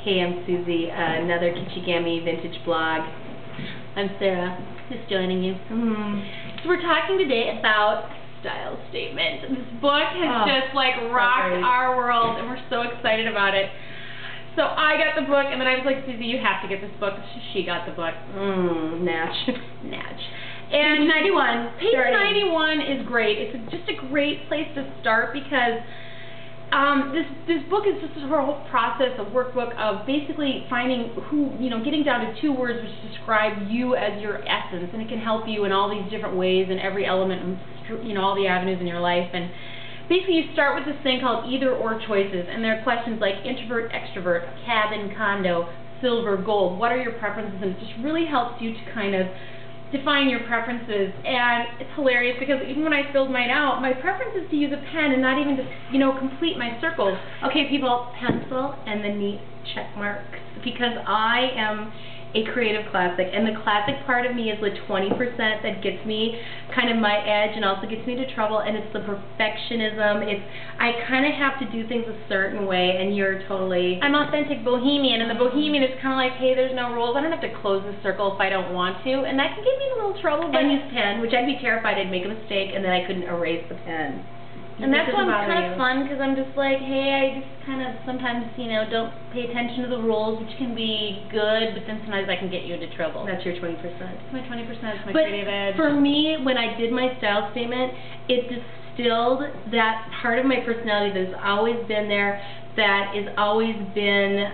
Hey, I'm Susie, another Kitschigami vintage blog. I'm Sarah, just joining you. So we're talking today about style statement. This book has just like rocked our world, and we're so excited about it. So I got the book, and then I was like, Susie, you have to get this book. She got the book. Natch. And Page 91. Page 91 is great. It's just a great place to start because this book is just a whole process, a workbook of basically finding getting down to 2 words which describe you as your essence, and it can help you in all these different ways in every element, all the avenues in your life. And basically you start with this thing called either or choices, and there are questions like introvert, extrovert, cabin, condo, silver, gold. What are your preferences? And it just really helps you to kind of define your preferences. And it's hilarious because even when I filled mine out, my preference is to use a pen and not even to complete my circles. Okay, people, pencil and the neat check marks, because I am a creative classic, and the classic part of me is the 20% that gets me kind of my edge and also gets me into trouble, and it's the perfectionism. I kind of have to do things a certain way, and you're totally... I'm authentic bohemian, and the bohemian is kind of like, hey, there's no rules. I don't have to close the circle if I don't want to, and that can get me in a little trouble. And use pen, which I'd be terrified I'd make a mistake and then I couldn't erase the pen. And that's why it's kind of fun, because I'm just like, hey, I just kind of sometimes, don't pay attention to the rules, which can be good, but then sometimes I can get you into trouble. That's your 20%. It's my 20%, it's my creative edge. For me, when I did my style statement, it distilled that part of my personality that has always been there, that has always been,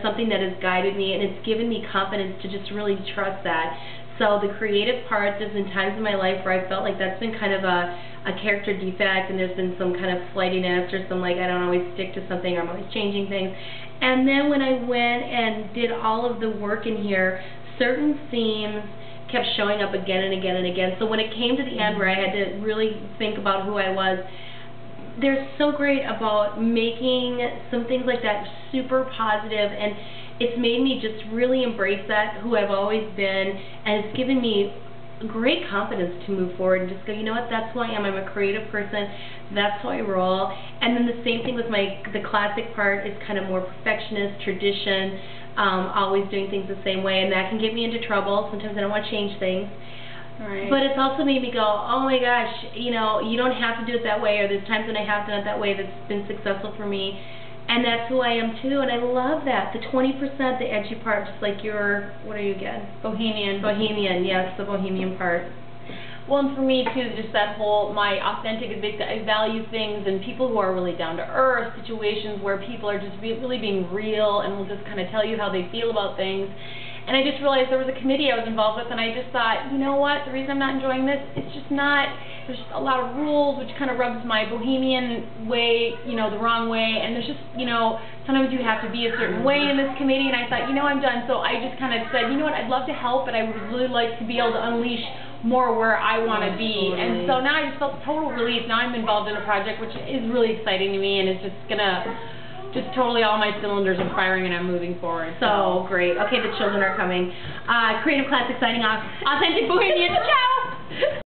something that has guided me, and it's given me confidence to just really trust that. So the creative part, there's been times in my life where I felt like that's been kind of a character defect, and there's been some kind of flightiness or some, like, I don't always stick to something, or I'm always changing things. And then when I went and did all of the work in here, certain themes kept showing up again and again and again. So when it came to the end where I had to really think about who I was, they're so great about making some things like that super positive, and it's made me just really embrace that, who I've always been, and it's given me great confidence to move forward and just go, you know what, that's who I am. I'm a creative person. That's how I roll. And then the same thing with the classic part is kind of more perfectionist, tradition, always doing things the same way, and that can get me into trouble. Sometimes I don't want to change things. Right. But it's also made me go, oh my gosh, you don't have to do it that way, or there's times when I have done it that way that's been successful for me. And that's who I am too, and I love that. The 20%, the edgy part, just like your, what are you again? Bohemian. Bohemian, yes, the bohemian part. Well, and for me too, just that whole, my authentic, I value things and people who are really down to earth, situations where people are just really being real and will just kind of tell you how they feel about things. And I just realized there was a committee I was involved with, and I just thought, you know what, the reason I'm not enjoying this, it's just not, there's just a lot of rules, which kind of rubs my bohemian way, the wrong way, and there's just, sometimes you have to be a certain way in this committee, and I thought, I'm done. So I just kind of said, you know what, I'd love to help, but I would really like to be able to unleash more where I want to be. And so now I just felt total relief. Now I'm involved in a project which is really exciting to me, and it's just going to totally all my cylinders are firing, and I'm moving forward. So great. Okay, the children are coming. Creative Classic signing off. Authentic Bohemian. Ciao!